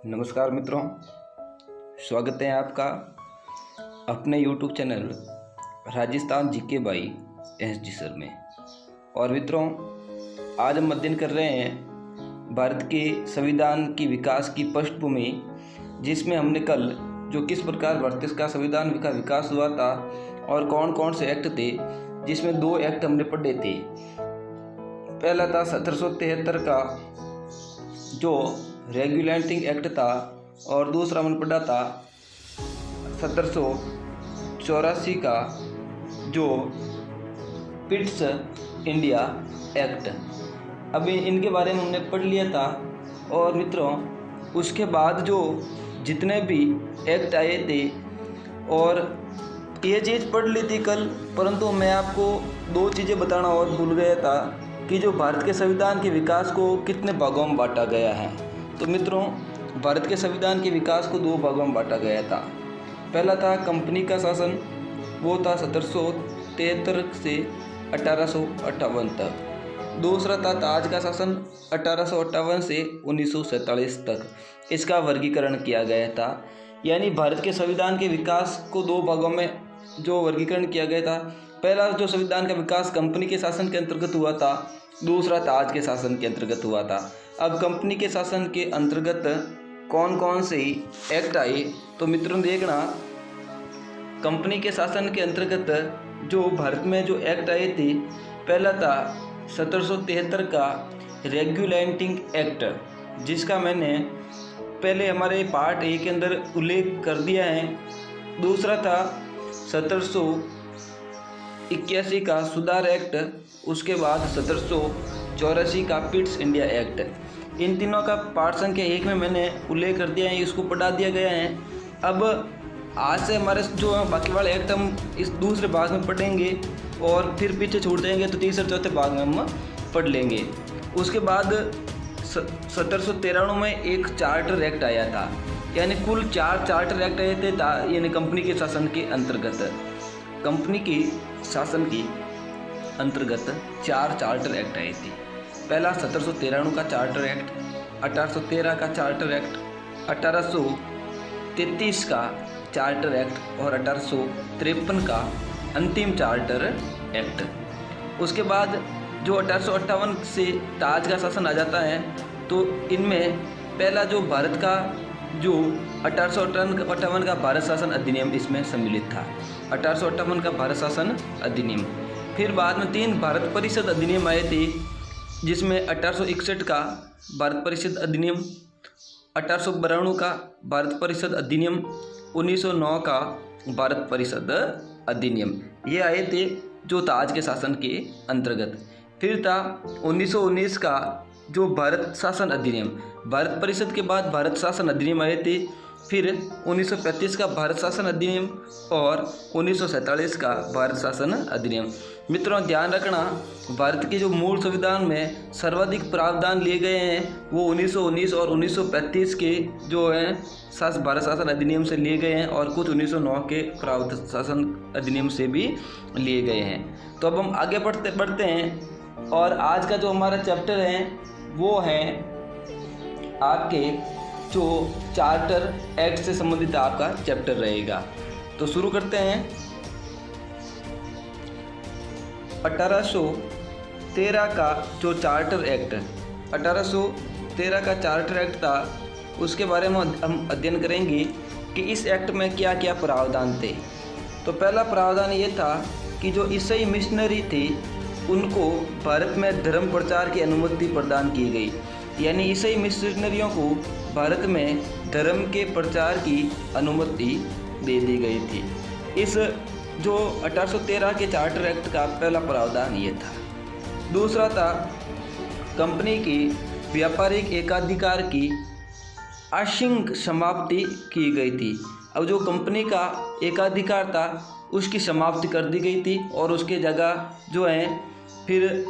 नमस्कार मित्रों, स्वागत है आपका अपने YouTube channel Rajasthan GK by SG sir में। और मित्रों, आज हम अध्ययन कर रहे हैं भारत के संविधान की विकास की पृष्ठभूमि, जिसमें हमने कल जो किस प्रकार भारत का संविधान का विकास हुआ था और कौन कौन से एक्ट थे, जिसमें दो एक्ट हमने पढ़े थे। पहला था 1773 का जो रेगुलेटिंग एक्ट था और दूसरा हमने पढ़ा था 1784 का जो पिट्स इंडिया एक्ट। अभी इनके बारे में हमने पढ़ लिया था। और मित्रों, उसके बाद जो जितने भी एक्ट आए थे, और ये चीज़ पढ़ ली थी कल, परंतु मैं आपको दो चीज़ें बताना और भूल गया था कि जो भारत के संविधान के विकास को कितने भागों में बांटा गया है। तो मित्रों, भारत के संविधान के विकास को दो भागों में बांटा गया था। पहला था कंपनी का शासन, वो था 1773 से 1858 तक। दूसरा था ताज का शासन 1858 से 1947 तक। इसका वर्गीकरण किया गया था। यानी भारत के संविधान के विकास को दो भागों में जो वर्गीकरण किया गया था, पहला जो संविधान का विकास कंपनी के शासन के अंतर्गत हुआ था, दूसरा ताज के शासन के अंतर्गत हुआ था। अब कंपनी के शासन के अंतर्गत कौन कौन से एक्ट आए, तो मित्रों देखना, कंपनी के शासन के अंतर्गत जो भारत में जो एक्ट आए थे, पहला था 1773 का रेगुलेटिंग एक्ट, जिसका मैंने पहले हमारे पार्ट ए के अंदर उल्लेख कर दिया है। दूसरा था 1781 का सुधार एक्ट, उसके बाद 1784 का पिट्स इंडिया एक्ट। इन तीनों का पार्ट संख्या 1 में मैंने उल्लेख कर दिया है, इसको पढ़ा दिया गया है। अब आज से हमारे जो बाकी वाले एक्ट हम इस दूसरे भाग में पढ़ेंगे और फिर पीछे छोड़ देंगे तो तीसरे चौथे भाग में हम पढ़ लेंगे। उसके बाद 1793 में एक चार्टर एक्ट आया था। यानी कुल 4 चार्टर एक्ट आए थे, यानी कंपनी के शासन के अंतर्गत। कंपनी के शासन के अंतर्गत 4 चार्टर एक्ट आए थे। पहला 1793 का चार्टर एक्ट, 1813 का चार्टर एक्ट, 1833 का चार्टर एक्ट और 1853 का अंतिम चार्टर एक्ट। उसके बाद जो 1858 से ताज का शासन आ जाता है, तो इनमें पहला जो भारत का जो 1858 का भारत शासन अधिनियम इसमें सम्मिलित था। 1858 का भारत शासन अधिनियम। फिर बाद में 3 भारत परिषद अधिनियम आए थे, जिसमें 1861 का भारत परिषद अधिनियम, 1892 का भारत परिषद अधिनियम, 1909 का भारत परिषद अधिनियम। ये आए थे जो ताज के शासन के अंतर्गत। फिर था 1919 का जो भारत शासन अधिनियम। भारत परिषद के बाद भारत शासन अधिनियम आए थे। फिर 1935 का भारत शासन अधिनियम और 1947 का भारत शासन अधिनियम। मित्रों, ध्यान रखना, भारत के जो मूल संविधान में सर्वाधिक प्रावधान लिए गए हैं वो 1919 और 1935 के जो हैं भारत शासन अधिनियम से लिए गए हैं, और कुछ 1909 के प्रावधान शासन अधिनियम से भी लिए गए हैं। तो अब हम आगे बढ़ते हैं, और आज का जो हमारा चैप्टर है वो है आपके जो चार्टर एक्ट से संबंधित आपका चैप्टर रहेगा। तो शुरू करते हैं। 1813 का जो चार्टर एक्ट, 1813 का चार्टर एक्ट था, उसके बारे में हम अध्ययन करेंगे कि इस एक्ट में क्या क्या प्रावधान थे। तो पहला प्रावधान ये था कि जो ईसाई मिशनरी थे उनको भारत में धर्म प्रचार की अनुमति प्रदान की गई। यानी ईसाई मिशनरियों को भारत में धर्म के प्रचार की अनुमति दे दी गई थी। इस जो 1813 के चार्टर एक्ट का पहला प्रावधान ये था। दूसरा था कंपनी की व्यापारिक एकाधिकार की आंशिक समाप्ति की गई थी। अब जो कंपनी का एकाधिकार था उसकी समाप्ति कर दी गई थी, और उसके जगह जो है फिर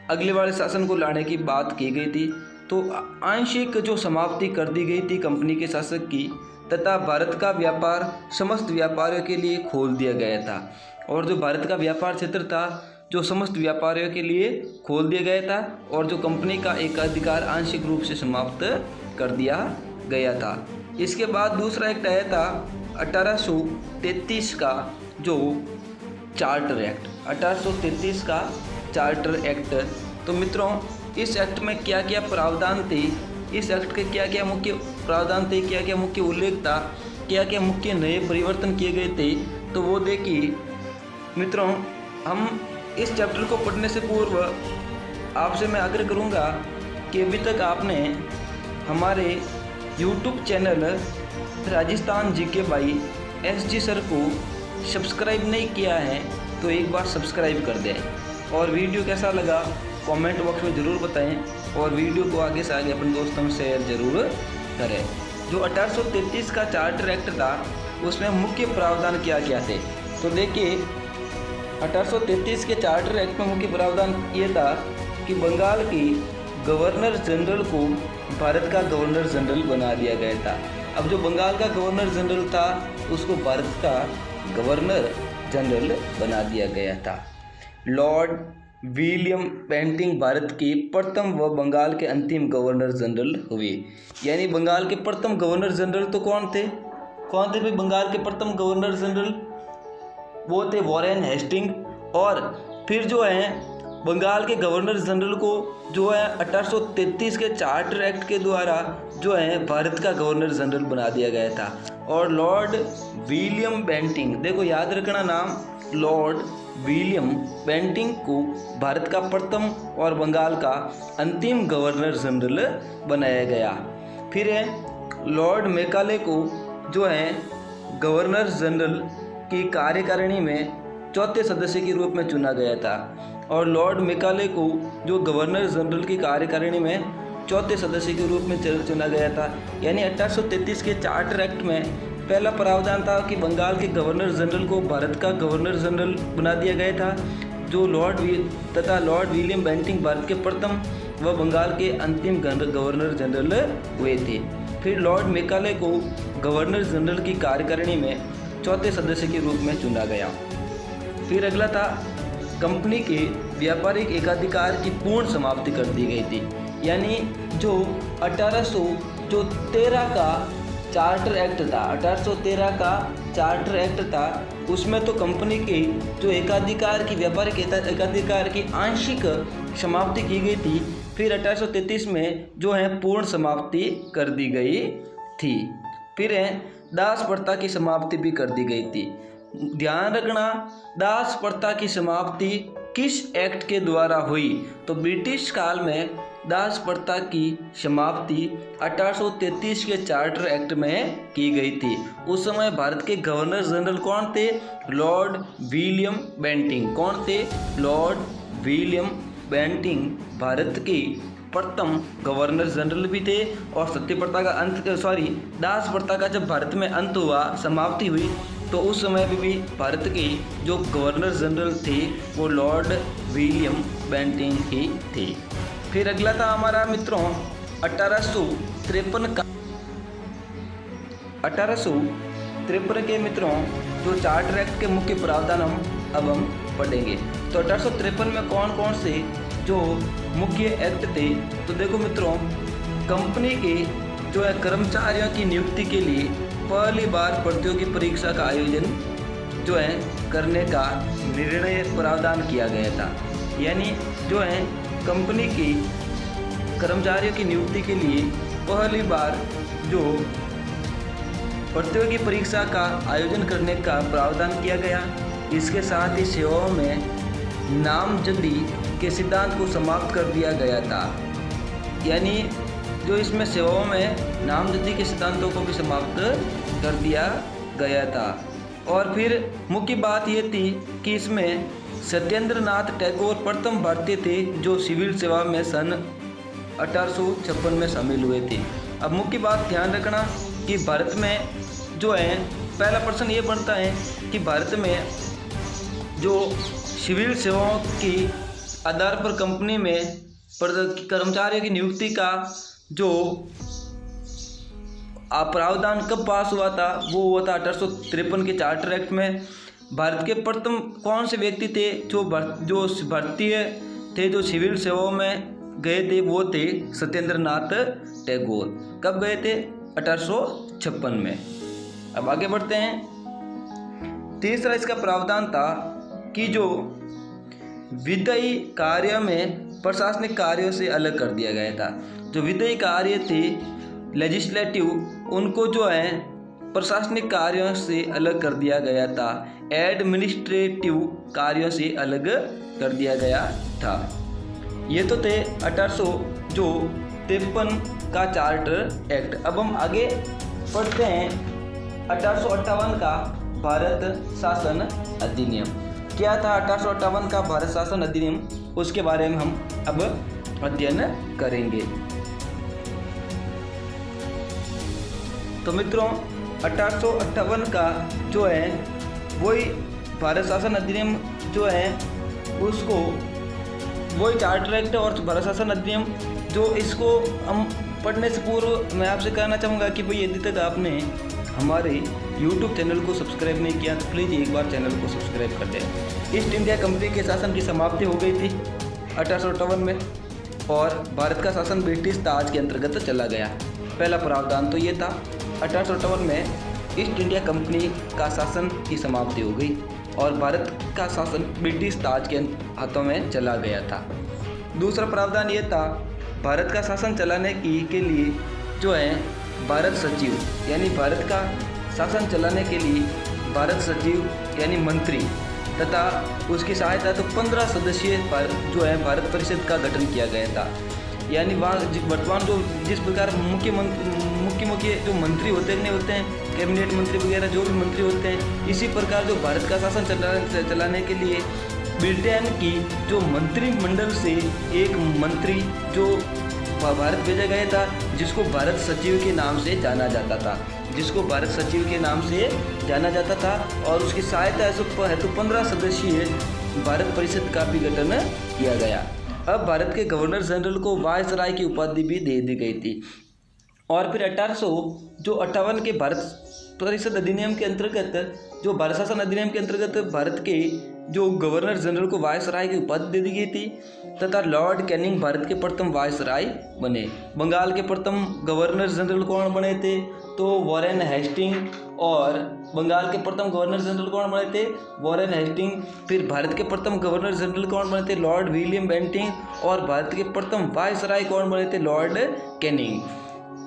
अगले वाले शासन को लाने की बात की गई थी। तो आंशिक जो समाप्ति कर दी गई थी कंपनी के शासक की, तथा भारत का व्यापार समस्त व्यापारियों के लिए खोल दिया गया था। और जो भारत का व्यापार क्षेत्र था जो समस्त व्यापारियों के लिए खोल दिया गया था, और जो कंपनी का एकाधिकार आंशिक रूप से समाप्त कर दिया गया था। इसके बाद दूसरा एक्ट आया था 1833 का, जो चार्टर एक्ट, 1833 का चार्टर एक्ट। तो मित्रों, इस एक्ट में क्या क्या प्रावधान थे, इस एक्ट के क्या क्या मुख्य प्रावधान थे, क्या क्या मुख्य उल्लेख था, क्या क्या मुख्य नए परिवर्तन किए गए थे, तो वो देखिए मित्रों। हम इस चैप्टर को पढ़ने से पूर्व आपसे मैं आग्रह करूंगा कि अभी तक आपने हमारे YouTube channel Rajasthan GK by SG sir को सब्सक्राइब नहीं किया है तो एक बार सब्सक्राइब कर दें, और वीडियो कैसा लगा कमेंट बॉक्स में ज़रूर बताएं, और वीडियो को आगे से आगे अपने दोस्तों में शेयर ज़रूर करें। जो 1833 का चार्टर एक्ट था उसमें मुख्य प्रावधान क्या क्या थे, तो देखिए 1833 के चार्टर एक्ट में मुख्य प्रावधान ये था कि बंगाल की गवर्नर जनरल को भारत का गवर्नर जनरल बना दिया गया था। अब जो बंगाल का गवर्नर जनरल था उसको भारत का गवर्नर जनरल बना दिया गया था। लॉर्ड विलियम बेंटिंक भारत के प्रथम व बंगाल के अंतिम गवर्नर जनरल हुए। यानी बंगाल के प्रथम गवर्नर जनरल तो कौन थे भाई? बंगाल के प्रथम गवर्नर जनरल वो थे वॉरेन हेस्टिंग। और फिर जो है बंगाल के गवर्नर जनरल को जो है 1833 के चार्टर एक्ट के द्वारा जो है भारत का गवर्नर जनरल बना दिया गया था। और लॉर्ड विलियम बेंटिंक, देखो याद रखना नाम, लॉर्ड विलियम बेंटिंक को भारत का प्रथम और बंगाल का अंतिम गवर्नर जनरल बनाया गया। फिर है लॉर्ड मैकाले को जो है गवर्नर जनरल की कार्यकारिणी में चौथे सदस्य के रूप में चुना गया था। और लॉर्ड मैकाले को जो गवर्नर जनरल की कार्यकारिणी में चौथे सदस्य के रूप में चुना गया था। यानी 1833 के चार्टर एक्ट में पहला प्रावधान था कि बंगाल के गवर्नर जनरल को भारत का गवर्नर जनरल बना दिया गया था, जो लॉर्ड विलियम बेंटिंक भारत के प्रथम व बंगाल के अंतिम गवर्नर जनरल हुए थे। फिर लॉर्ड मैकाले को गवर्नर जनरल की कार्यकारिणी में चौथे सदस्य के रूप में चुना गया। फिर अगला था कंपनी के व्यापारिक एकाधिकार की पूर्ण समाप्ति कर दी गई थी। यानी जो 1813 का चार्टर एक्ट था, 1813 का चार्टर एक्ट था, उसमें तो कंपनी के जो एकाधिकार की व्यापारिक एकाधिकार की आंशिक समाप्ति की गई थी। फिर 1833 में जो है पूर्ण समाप्ति कर दी गई थी। फिर है दास प्रथा की समाप्ति भी कर दी गई थी। ध्यान रखना, दास प्रथा की समाप्ति किस एक्ट के द्वारा हुई? तो ब्रिटिश काल में दास प्रथा की समाप्ति 1833 के चार्टर एक्ट में की गई थी। उस समय भारत के गवर्नर जनरल कौन थे? Lord William Bentinck. कौन थे? लॉर्ड विलियम बेंटिंक भारत के प्रथम गवर्नर जनरल भी थे। और सत्य प्रथा का दास प्रथा का जब भारत में अंत हुआ, समाप्ति हुई, तो उस समय भी भारत के जो गवर्नर जनरल थे वो लॉर्ड विलियम बेंटिंक ही थे। फिर अगला था हमारा मित्रों 1853 का 1853 के मित्रों जो चार्टर एक्ट के मुख्य प्रावधान हम पढ़ेंगे। तो 1853 में कौन कौन से जो मुख्य एक्ट थे? तो देखो मित्रों, कंपनी के जो है कर्मचारियों की नियुक्ति के लिए पहली बार प्रतियोगी परीक्षा का आयोजन जो है करने का निर्णय प्रावधान किया गया था। यानी जो है कंपनी की कर्मचारियों की नियुक्ति के लिए पहली बार जो प्रतियोगी परीक्षा का आयोजन करने का प्रावधान किया गया। इसके साथ ही सेवाओं में नामजदी के सिद्धांत को समाप्त कर दिया गया था। यानी जो इसमें सेवाओं में नामजदी के सिद्धांतों को भी समाप्त कर दिया गया था। और फिर मुख्य बात ये थी कि इसमें सत्येंद्र नाथ टैगोर प्रथम भारतीय थे जो सिविल सेवा में सन 1856 में शामिल हुए थे। अब मुख्य बात ध्यान रखना कि भारत में जो है पहला प्रश्न ये बनता है कि भारत में जो सिविल सेवाओं की आधार पर कंपनी में कर्मचारियों की नियुक्ति का जो प्रावधान कब पास हुआ था? वो हुआ था 1853 के चार्टर एक्ट में। भारत के प्रथम कौन से व्यक्ति थे जो भारतीय थे जो सिविल सेवाओं में गए थे? वो थे सत्येंद्र नाथ टैगोर। कब गए थे? 1856 में। अब आगे बढ़ते हैं। तीसरा इसका प्रावधान था कि जो विधायी कार्य में प्रशासनिक कार्यों से अलग कर दिया गया था। जो विधायी कार्य थे लेजिस्लेटिव, उनको जो है प्रशासनिक कार्यों से अलग कर दिया गया था, एडमिनिस्ट्रेटिव कार्यों से अलग कर दिया गया था। ये तो थे 1853 का चार्टर एक्ट। अब हम आगे पढ़ते हैं 1858 का भारत शासन अधिनियम। क्या था 1858 का भारत शासन अधिनियम, उसके बारे में हम अब अध्ययन करेंगे। तो मित्रों 1858 का जो है वही भारत शासन अधिनियम जो है उसको वही चार्टर एक्ट और भारत शासन अधिनियम जो इसको हम पढ़ने से पूर्व मैं आपसे कहना चाहूँगा कि भाई यदि तक आपने हमारे YouTube चैनल को सब्सक्राइब नहीं किया तो प्लीज़ एक बार चैनल को सब्सक्राइब कर दें। ईस्ट इंडिया कंपनी के शासन की समाप्ति हो गई थी 1858 में और भारत का शासन ब्रिटिश ताज के अंतर्गत चला गया। पहला प्रावधान तो ये था 1858 में ईस्ट इंडिया कंपनी का शासन की समाप्ति हो गई और भारत का शासन ब्रिटिश ताज के हाथों में चला गया था। दूसरा प्रावधान ये था भारत का शासन चलाने के लिए जो है भारत सचिव यानी भारत का शासन चलाने के लिए भारत सचिव यानी मंत्री तथा उसकी सहायता तो 15 सदस्यीय जो है भारत परिषद का गठन किया गया था। यानी वहाँ वर्तमान जो जिस प्रकार मुख्य जो मंत्री होते हैं कैबिनेट मंत्री वगैरह जो भी मंत्री होते हैं, इसी प्रकार जो भारत का शासन चलाने के लिए ब्रिटेन की जो मंत्रिमंडल से एक मंत्री जो भारत भेजा गया था जिसको भारत सचिव के नाम से जाना जाता था, और उसकी सहायता हेतु 15 सदस्यीय भारत परिषद का भी गठन किया गया। अब भारत के गवर्नर जनरल को वायसराय की उपाधि भी दे दी गई थी। और फिर 1858 के भारत परिषद अधिनियम के अंतर्गत जो भारत शासन अधिनियम के अंतर्गत भारत के जो गवर्नर जनरल को वायसराय की उपाधि दे दी गई थी तथा लॉर्ड कैनिंग भारत के प्रथम वायसराय बने। बंगाल के प्रथम गवर्नर जनरल कौन बने थे तो वॉरेन हेस्टिंग, और बंगाल के प्रथम गवर्नर जनरल कौन बने थे वॉरेन हेस्टिंग। फिर भारत के प्रथम गवर्नर जनरल कौन बने थे लॉर्ड विलियम बेंटिंग, और भारत के प्रथम वायसराय कौन बने थे लॉर्ड कैनिंग।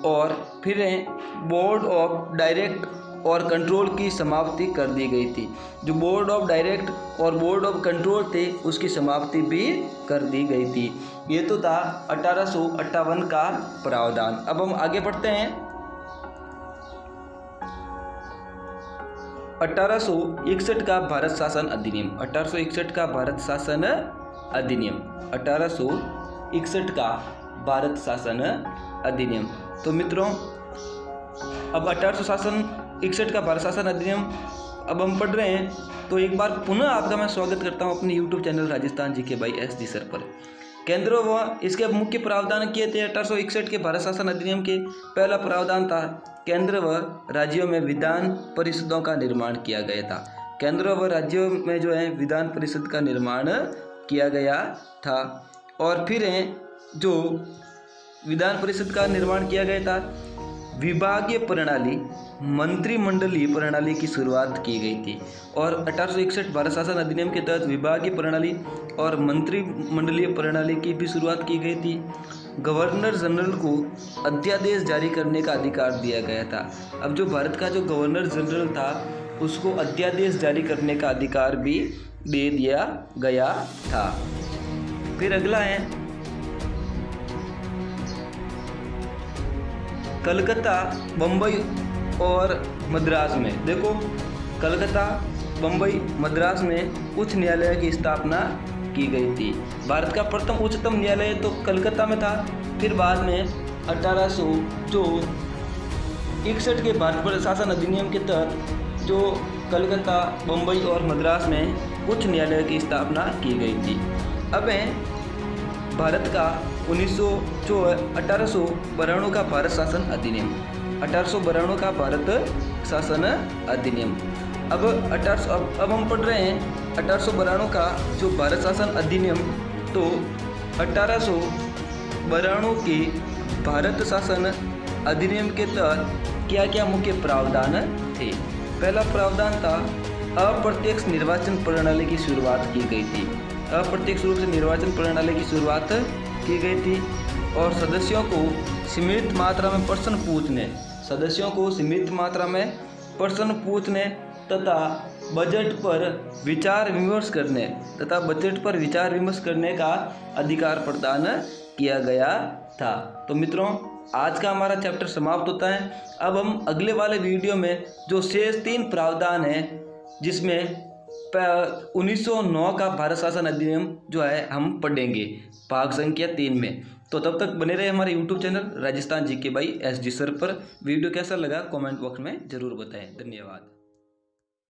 और फिर बोर्ड ऑफ डायरेक्ट और कंट्रोल की समाप्ति कर दी गई थी। जो बोर्ड ऑफ डायरेक्ट और बोर्ड ऑफ कंट्रोल थे उसकी समाप्ति भी कर दी गई थी। ये तो था 1858 का प्रावधान। अब हम आगे बढ़ते हैं 1861 का भारत शासन अधिनियम। 1861 का भारत शासन अधिनियम 1861 का भारत शासन अधिनियम। तो मित्रों अब 1861 का भारत शासन अधिनियम अब हम पढ़ रहे हैं। तो एक बार पुनः आपका मैं स्वागत करता हूं अपने YouTube channel Rajasthan GK by SD sir पर। केंद्र व इसके मुख्य प्रावधान किए थे 1861 के भारत शासन अधिनियम के। पहला प्रावधान था केंद्र व राज्यों में विधान परिषदों का निर्माण किया गया था। केंद्र व राज्यों में जो है विधान परिषद का निर्माण किया गया था। और फिर जो विधान परिषद का निर्माण किया गया था, विभागीय प्रणाली मंत्रिमंडलीय प्रणाली की शुरुआत की गई थी। और 1861 भारत शासन अधिनियम के तहत विभागीय प्रणाली और मंत्रिमंडलीय प्रणाली की भी शुरुआत की गई थी। गवर्नर जनरल को अध्यादेश जारी करने का अधिकार दिया गया था। अब जो भारत का जो गवर्नर जनरल था उसको अध्यादेश जारी करने का अधिकार भी दे दिया गया था। फिर अगला है कलकत्ता, बम्बई और मद्रास में। देखो कलकत्ता, बम्बई, मद्रास में उच्च न्यायालय की स्थापना की गई थी। भारत का प्रथम उच्चतम न्यायालय तो कलकत्ता में था। फिर बाद में 1861 के भारत शासन अधिनियम के तहत जो कलकत्ता, बम्बई और मद्रास में उच्च न्यायालय की स्थापना की गई थी। अब भारत का 1892 का भारत शासन अधिनियम। 1892 का भारत शासन अधिनियम। अब हम पढ़ रहे हैं 1892 का जो भारत शासन अधिनियम। तो 1892 के भारत शासन अधिनियम के तहत क्या क्या मुख्य प्रावधान थे। पहला प्रावधान था अप्रत्यक्ष निर्वाचन प्रणाली की शुरुआत की गई थी। अप्रत्यक्ष रूप से निर्वाचन प्रणाली की शुरुआत की गई थी और सदस्यों को सीमित मात्रा में प्रश्न पूछने तथा बजट पर विचार विमर्श करने का अधिकार प्रदान किया गया था। तो मित्रों, आज का हमारा चैप्टर समाप्त होता है। अब हम अगले वाले वीडियो में जो शेष 3 प्रावधान हैं, जिसमें 1909 का भारत शासन अधिनियम जो है हम पढ़ेंगे भाग संख्या 3 में। तो तब तक बने रहे हमारे YouTube channel Rajasthan GK by SD sir पर। वीडियो कैसा लगा कमेंट बॉक्स में ज़रूर बताएं। धन्यवाद।